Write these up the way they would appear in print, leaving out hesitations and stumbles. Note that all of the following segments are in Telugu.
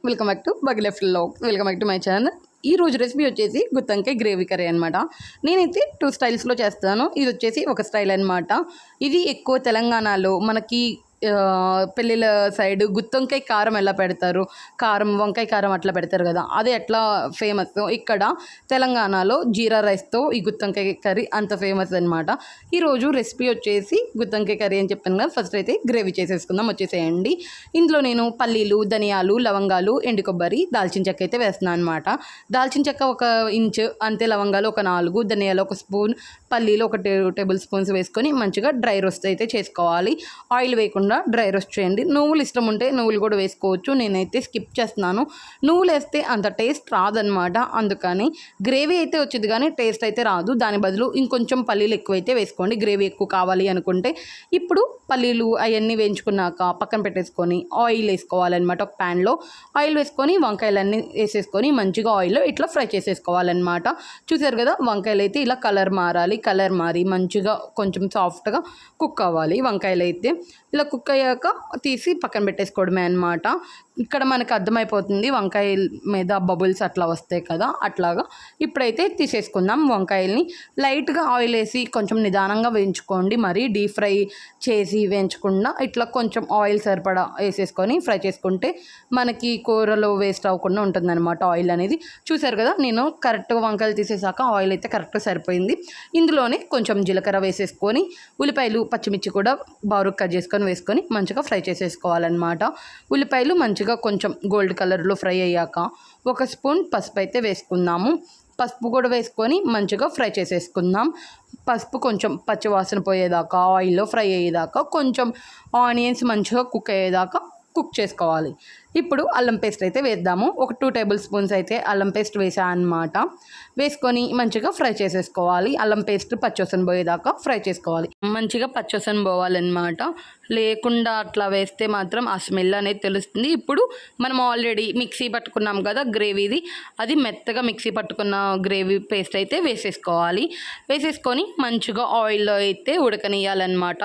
వెల్కమ్ బ్యాక్ టు బగిలెఫ్ vlog. Welcome back to my channel. ఈ రోజు రెసిపీ వచ్చేసి గుత్తొంకాయ గ్రేవీ కర్రీ అనమాట. నేనైతే 2 స్టైల్స్లో చేస్తాను. ఇది వచ్చేసి ఒక స్టైల్ అనమాట. ఇది ఎక్కువ తెలంగాణలో మనకి పెళ్ళిళ్ళ సైడ్ గుత్తొంకాయ కారం ఎలా పెడతారు, కారం వంకాయ కారం అట్లా పెడతారు కదా, అది ఎట్లా ఫేమస్. ఇక్కడ తెలంగాణలో జీరా రైస్తో ఈ గుత్తొంకాయ కర్రీ అంత ఫేమస్ అనమాట. ఈరోజు రెసిపీ వచ్చేసి గుత్తొంకాయ కర్రీ అని చెప్పాను కదా. ఫస్ట్ అయితే గ్రేవీ చేసేసుకుందాం, వచ్చేసేయండి. ఇందులో నేను పల్లీలు, ధనియాలు, లవంగాలు, ఎండు కొబ్బరి, దాల్చిన చెక్క అయితే వేస్తున్నాను అనమాట. దాల్చిన చెక్క 1 ఇంచ్ అంతే, లవంగాలు ఒక 4, ధనియాలు 1 స్పూన్, పల్లీలు 1 టేబుల్ స్పూన్స్ వేసుకొని మంచిగా డ్రై రోస్ట్ అయితే చేసుకోవాలి. ఆయిల్ వేయకుండా డ్రై రోస్ట్ చేయండి. నువ్వులు ఇష్టం ఉంటే నువ్వులు కూడా వేసుకోవచ్చు. నేనైతే స్కిప్ చేస్తున్నాను. నువ్వులు వేస్తే అంత టేస్ట్ రాదనమాట. అందుకని గ్రేవీ అయితే వచ్చింది కానీ టేస్ట్ అయితే రాదు. దాని బదులు ఇంకొంచెం పల్లీలు ఎక్కువైతే వేసుకోండి, గ్రేవీ ఎక్కువ కావాలి అనుకుంటే. ఇప్పుడు పల్లీలు అవన్నీ వేయించుకున్నాక పక్కన పెట్టేసుకొని ఆయిల్ వేసుకోవాలన్నమాట. ఒక ప్యాన్లో ఆయిల్ వేసుకొని వంకాయలన్నీ వేసేసుకొని మంచిగా ఆయిల్లో ఇట్లా ఫ్రై చేసేసుకోవాలన్నమాట. చూసారు కదా, వంకాయలు అయితే ఇలా కలర్ మారాలి. కలర్ మారి మంచిగా కొంచెం సాఫ్ట్గా కుక్ అవ్వాలి. వంకాయలు అయితే ఇలా కుక్ అయ్యాక తీసి పక్కన పెట్టేసుకోవడమే అనమాట. ఇక్కడ మనకు అర్థమైపోతుంది వంకాయ మీద బబుల్స్ అట్లా వస్తాయి కదా, అట్లాగా. ఇప్పుడైతే తీసేసుకుందాం వంకాయల్ని. లైట్గా ఆయిల్ వేసి కొంచెం నిదానంగా వేయించుకోండి, మరి డీప్ ఫ్రై చేసి వేయించకుండా ఇట్లా కొంచెం ఆయిల్ సరిపడా వేసేసుకొని ఫ్రై చేసుకుంటే మనకి కూరలో వేస్ట్ అవ్వకుండా ఉంటుందన్నమాట ఆయిల్ అనేది. చూసారు కదా, నేను కరెక్ట్గా వంకాయలు తీసేసాక ఆయిల్ అయితే కరెక్ట్గా సరిపోయింది. ఇందులోనే కొంచెం జీలకర్ర వేసేసుకొని ఉల్లిపాయలు, పచ్చిమిర్చి కూడా బారుగా కట్ చేసుకొని వేసుకొని మంచిగా ఫ్రై చేసేసుకోవాలన్నమాట. ఉల్లిపాయలు మంచిగా కొంచెం గోల్డ్ కలర్లో ఫ్రై అయ్యాక 1 స్పూన్ పసుపు అయితే వేసుకుందాము. పసుపు కూడా వేసుకొని మంచిగా ఫ్రై చేసేసుకుందాం. పసుపు కొంచెం పచ్చివాసన పోయేదాకా, ఆయిల్లో ఫ్రై అయ్యేదాకా, కొంచెం ఆనియన్స్ మంచిగా కుక్ అయ్యేదాకా కుక్ చేసుకోవాలి. ఇప్పుడు అల్లం పేస్ట్ అయితే వేద్దాము. ఒక 2 టేబుల్ స్పూన్స్ అయితే అల్లం పేస్ట్ వేసాను అనమాట. వేసుకొని మంచిగా ఫ్రై చేసేసుకోవాలి. అల్లం పేస్ట్ పచ్చివాసన పోయేదాకా ఫ్రై చేసుకోవాలి. మంచిగా పచ్చివాసన పోవాలన్నమాట. లేకుండా అట్లా వేస్తే మాత్రం ఆ స్మెల్ అనేది తెలుస్తుంది. ఇప్పుడు మనం ఆల్రెడీ మిక్సీ పట్టుకున్నాం కదా గ్రేవీది, అది మెత్తగా మిక్సీ పట్టుకున్న గ్రేవీ పేస్ట్ అయితే వేసేసుకోవాలి. వేసేసుకొని మంచిగా ఆయిల్లో అయితే ఉడకనియాలన్నమాట.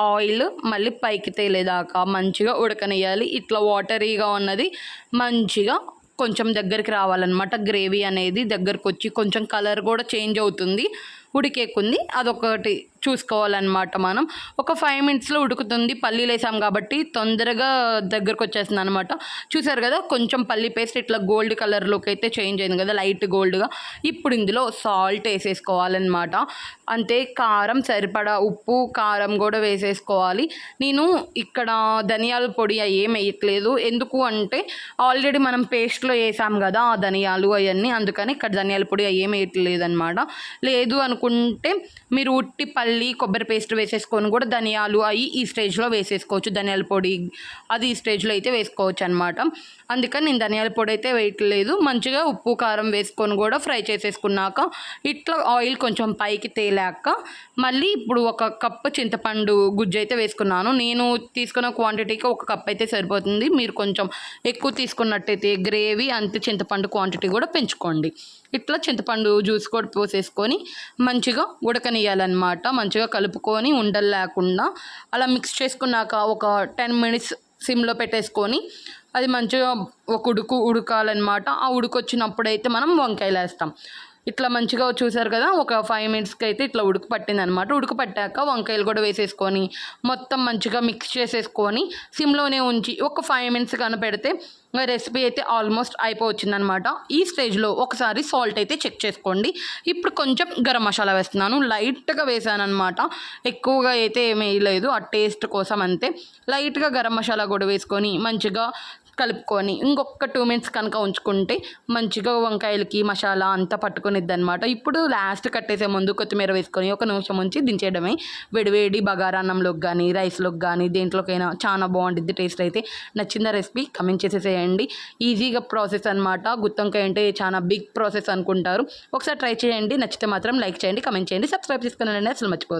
ఆయిల్ మళ్ళీ పైకి తేలేదాకా మంచిగా ఉడకనియాలి. ఇట్లా వాటరీగా ఉన్నది మంచిగా కొంచెం దగ్గరికి రావాలన్నమాట. గ్రేవీ అనేది దగ్గరకు వచ్చి కొంచెం కలర్ కూడా చేంజ్ అవుతుంది ఉడికేకుంది. అదొకటి చూసుకోవాలన్నమాట. మనం ఒక 5 మినిట్స్లో ఉడుకుతుంది. పల్లీలు వేసాం కాబట్టి తొందరగా దగ్గరకు వచ్చేస్తుంది అనమాట. చూసారు కదా, కొంచెం పల్లీ పేస్ట్ ఇట్లా గోల్డ్ కలర్లోకి అయితే చేంజ్ అయింది కదా, లైట్ గోల్డ్గా. ఇప్పుడు ఇందులో సాల్ట్ వేసేసుకోవాలన్నమాట. అంతే, కారం సరిపడా, ఉప్పు కారం కూడా వేసేసుకోవాలి. నేను ఇక్కడ ధనియాల పొడి ఏం వేయట్లేదు. ఎందుకు అంటే ఆల్రెడీ మనం పేస్ట్లో వేసాం కదా ఆ ధనియాలు అవన్నీ, అందుకని ఇక్కడ ధనియాల పొడి ఏం వేయట్లేదు అనమాట. లేదు అనుకుంటే మీరు ఉట్టి కొబ్బరి పేస్ట్ వేసేసుకొని కూడా ధనియాలు అవి ఈ స్టేజ్లో వేసేసుకోవచ్చు. ధనియాల పొడి అది ఈ స్టేజ్లో అయితే వేసుకోవచ్చు అనమాట. అందుకని నేను ధనియాల పొడి అయితే వేయట్లేదు. మంచిగా ఉప్పు కారం వేసుకొని కూడా ఫ్రై చేసేసుకున్నాక ఇట్లా ఆయిల్ కొంచెం పైకి తేలాక మళ్ళీ ఇప్పుడు 1 కప్పు చింతపండు గుజ్జు అయితే వేసుకున్నాను. నేను తీసుకున్న క్వాంటిటీకి 1 కప్ అయితే సరిపోతుంది. మీరు కొంచెం ఎక్కువ తీసుకున్నట్టయితే గ్రేవీ అంతే చింతపండు క్వాంటిటీ కూడా పెంచుకోండి. ఇట్లా చింతపండు జ్యూస్ కూడా పోసేసుకొని మంచిగా ఉడకనియాలన్నమాట. మంచిగా కలుపుకొని ఉండలు లేకుండా అలా మిక్స్ చేసుకున్నాక ఒక 10 మినిట్స్ సిమ్లో పెట్టేసుకొని అది మంచిగా ఒక ఉడకాలన్నమాట. ఆ ఉడికొచ్చినప్పుడైతే మనం వంకాయలు వేస్తాం. ఇట్లా మంచిగా చూసారు కదా, ఒక 5 మినిట్స్కి అయితే ఇట్లా ఉడుకు పట్టింది అనమాట. ఉడుకు పట్టాక వంకాయలు కూడా వేసేసుకొని మొత్తం మంచిగా మిక్స్ చేసేసుకొని సిమ్లోనే ఉంచి ఒక 5 మినిట్స్ కనపెడితే రెసిపీ అయితే ఆల్మోస్ట్ అయిపోవచ్చిందనమాట. ఈ స్టేజ్లో ఒకసారి సాల్ట్ అయితే చెక్ చేసుకోండి. ఇప్పుడు కొంచెం గరం మసాలా వేస్తున్నాను. లైట్గా వేసాను అనమాట, ఎక్కువగా అయితే ఏమీ వేయలేదు, ఆ టేస్ట్ కోసం అంతే. లైట్గా గరం మసాలా కూడా వేసుకొని మంచిగా కలుపుకొని ఇంకొక 2 మినిట్స్ కనుక ఉంచుకుంటే మంచిగా వంకాయలకి మసాలా అంతా పట్టుకునిద్ది అనమాట. ఇప్పుడు లాస్ట్ కట్టేసే ముందు కొత్తిమీర వేసుకొని 1 నిమిషం ఉంచి దించేయడమే. వేడివేడి బగారా అన్నంలోకి కానీ రైస్లోకి కానీ దేంట్లోకైనా చాలా బాగుంటుంది టేస్ట్ అయితే. నచ్చిందా రెసిపీ? కమెంట్ చేసేసేయండి. ఈజీగా ప్రాసెస్ అనమాట. గుత్తొంకాయ అంటే చాలా బిగ్ ప్రాసెస్ అనుకుంటారు. ఒకసారి ట్రై చేయండి. నచ్చితే మాత్రం లైక్ చేయండి, కమెంట్ చేయండి, సబ్స్క్రైబ్ చేసుకోవాలండి అసలు మర్చిపోదు.